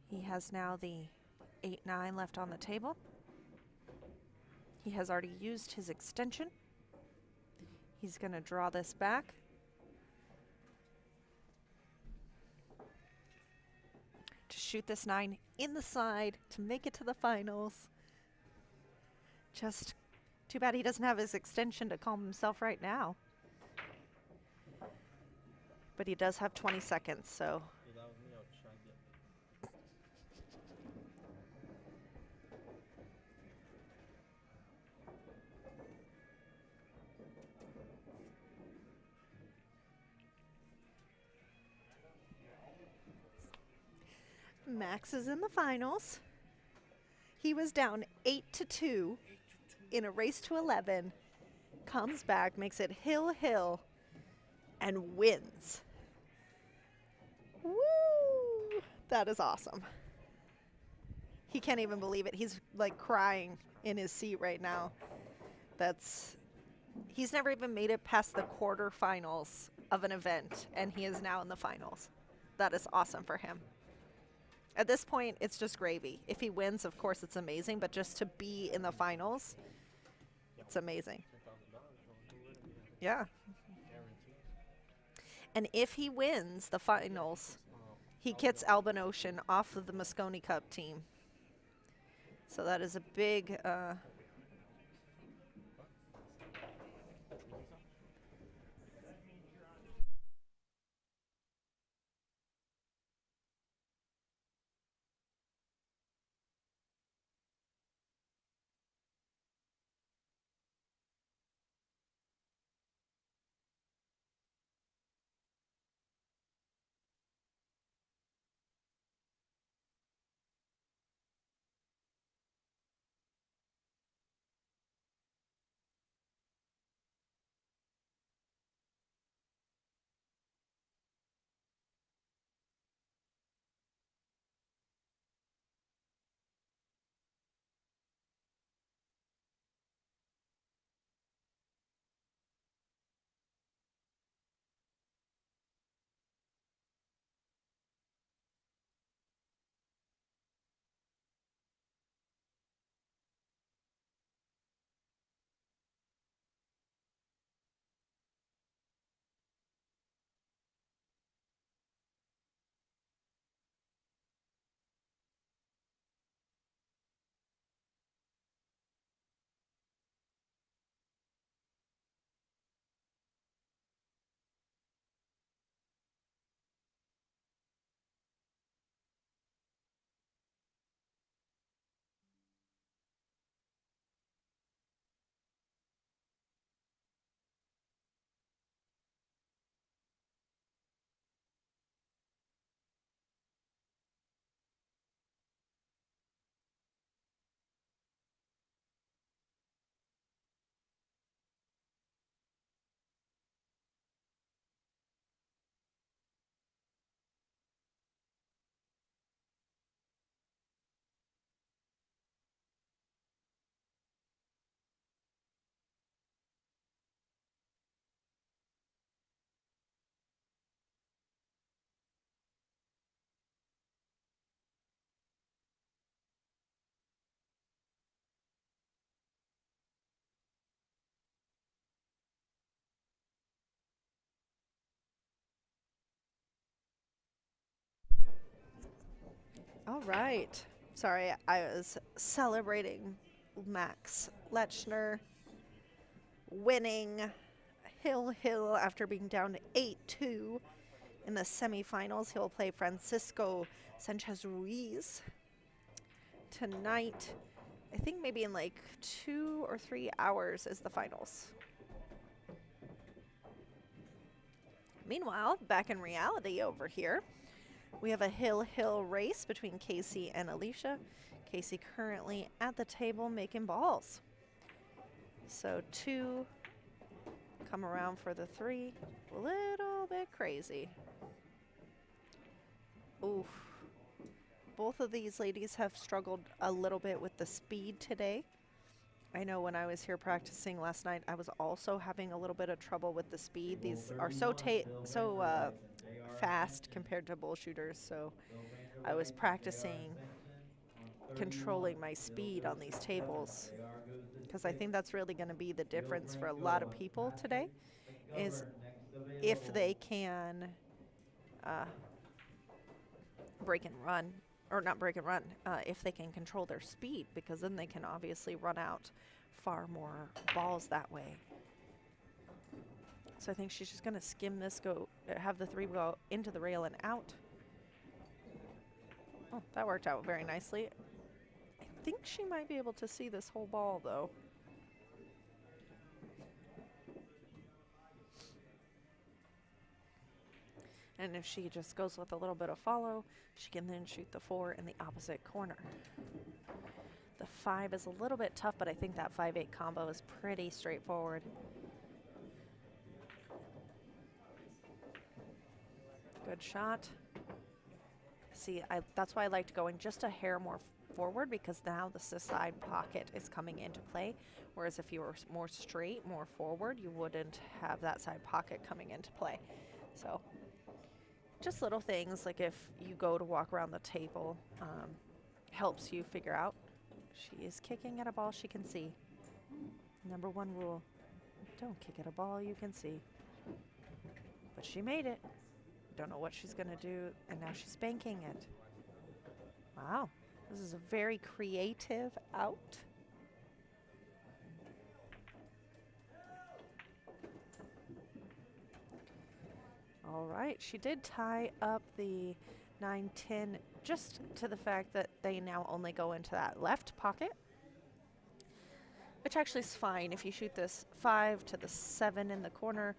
He has now the 8, 9 left on the table. He has already used his extension. He's going to draw this back. To shoot this 9 in the side to make it to the finals. Just too bad he doesn't have his extension to calm himself right now. But he does have 20 seconds, so. If that was me, I would try to get. Max is in the finals. He was down 8-2 in a race to 11. Comes back, makes it hill, and wins. Woo! That is awesome. He can't even believe it. He's like crying in his seat right now. He's never even made it past the quarterfinals of an event, and he is now in the finals. That is awesome for him. At this point, it's just gravy. If he wins, of course, it's amazing, but just to be in the finals, it's amazing. Yeah. And if he wins the finals, he gets Alban Ocean off of the Moscone Cup team. So that is a big... All right. Sorry, I was celebrating Max Lechner winning hill after being down 8-2 in the semifinals. He'll play Francisco Sanchez Ruiz tonight. I think maybe in like 2 or 3 hours is the finals. Meanwhile, back in reality over here, we have a hill race between Casey and Alicia. Casey currently at the table making balls. So 2 come around for the 3. A little bit crazy. Oof. Both of these ladies have struggled a little bit with the speed today. I know when I was here practicing last night, I was also having a little bit of trouble with the speed. These are so fast compared to bull shooters, so I was practicing controlling my speed on these tables, because I think that's really going to be the difference for a lot of people today, is if they can break and run or not break and run, if they can control their speed, because then they can obviously run out far more balls that way. So I think she's just going to skim this, have the 3 go into the rail and out. Oh, that worked out very nicely. I think she might be able to see this whole ball, though. And if she just goes with a little bit of follow, she can then shoot the 4 in the opposite corner. The 5 is a little bit tough, but I think that 5-8 combo is pretty straightforward. Good shot. See, that's why I liked going just a hair more forward, because now the side pocket is coming into play. Whereas if you were more straight, more forward, you wouldn't have that side pocket coming into play. So just little things, like if you go to walk around the table, helps you figure out. She is kicking at a ball she can see. Number 1 rule, don't kick at a ball you can see. But she made it. Don't know what she's going to do, and now she's banking it. Wow, this is a very creative out. All right, she did tie up the 9-10 just to the fact that they now only go into that left pocket, which actually is fine. If you shoot this 5 to the 7 in the corner,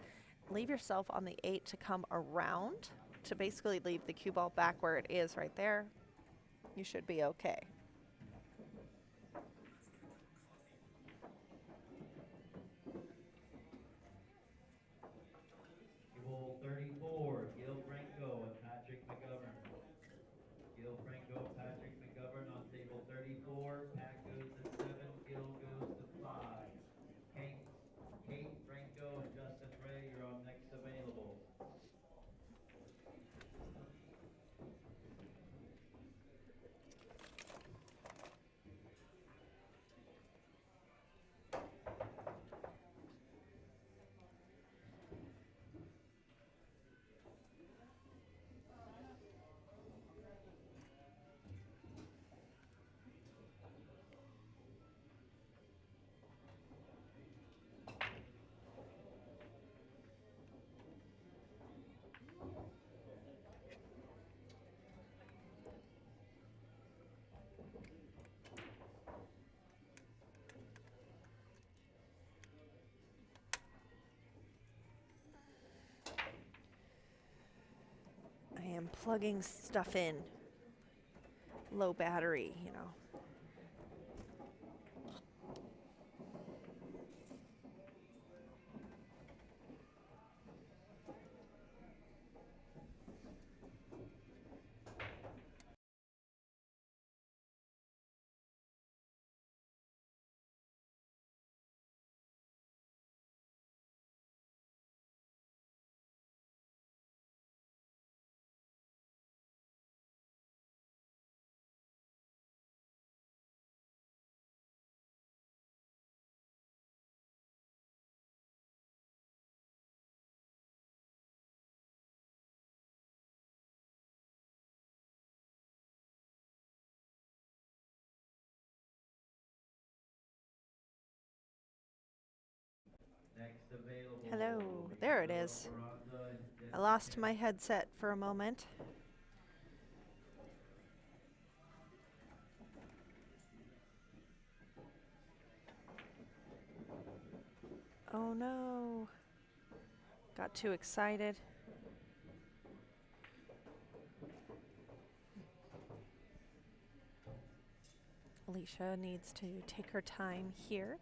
leave yourself on the 8 to come around to basically leave the cue ball back where it is right there. You should be okay. Table 34, Gil Franco and Patrick McGovern. Gil Franco and Patrick McGovern on table 34. Pat goes to 7, Gil goes to 5. Kate Franco and Justin Ray, you're on next available. I am plugging stuff in. Low battery, you know. Next available. Hello, there it is. I lost my headset for a moment. Oh no. Got too excited. Alicia needs to take her time here.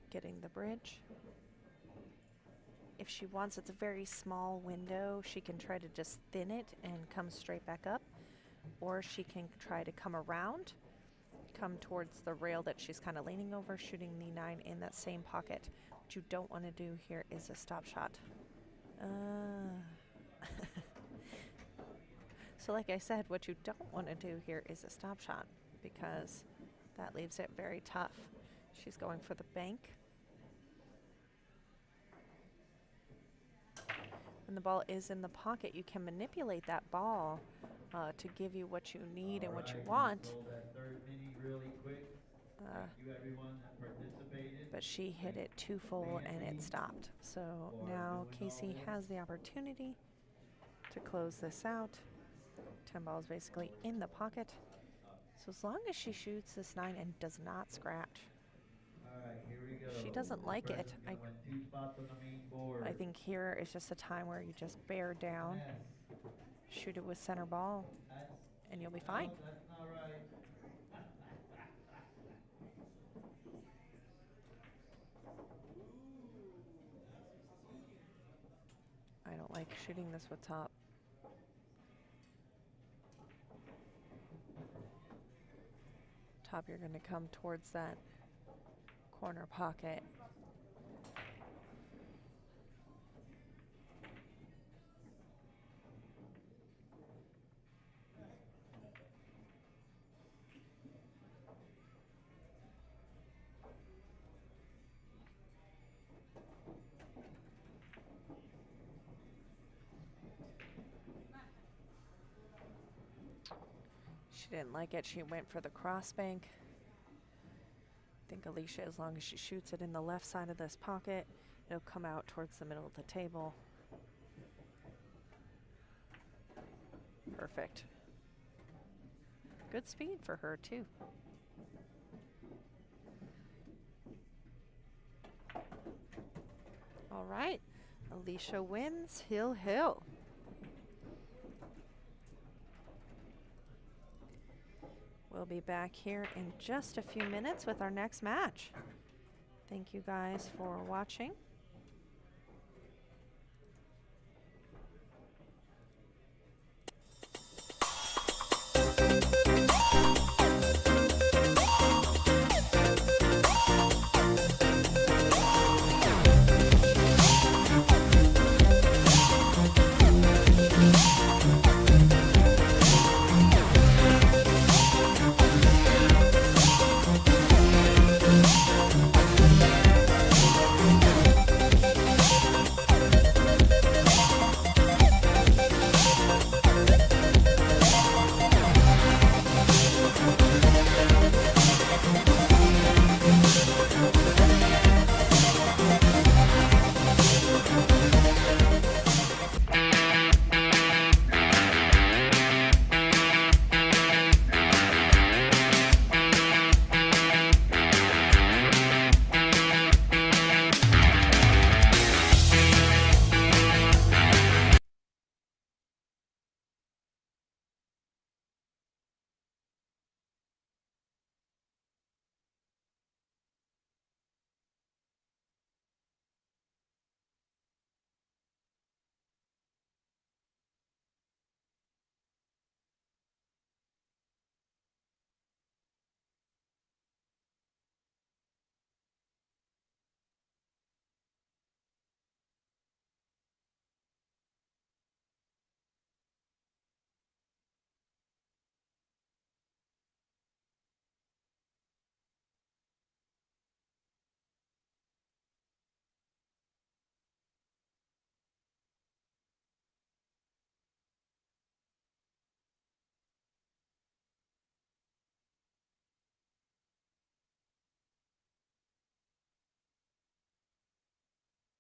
Getting the bridge. If she wants, it's a very small window. She can try to just thin it and come straight back up. Or she can try to come around, come towards the rail that she's kind of leaning over, shooting the 9 in that same pocket. What you don't want to do here is a stop shot. So like I said, what you don't want to do here is a stop shot, because that leaves it very tough. She's going for the bank. When the ball is in the pocket, you can manipulate that ball to give you what you need and what you want. Sold that third mini really quick. Thank you everyone that participated. But she hit it too full and it stopped. So now Casey has the opportunity to close this out. 10 balls basically in the pocket. So as long as she shoots this 9 and does not scratch, Alright, here we go. she doesn't like it. Person's gonna win 2 spots on the main board. I think here is just a time where you just bear down, shoot it with center ball, and you'll be fine. No, that's not right. I don't like shooting this with top. Top, you're going to come towards that corner pocket. She didn't like it. She went for the cross bank. I think Alicia, as long as she shoots it in the left side of this pocket, it'll come out towards the middle of the table. Perfect. Good speed for her, too. All right. Alicia wins. Hill, hill. We'll be back here in just a few minutes with our next match. Thank you guys for watching.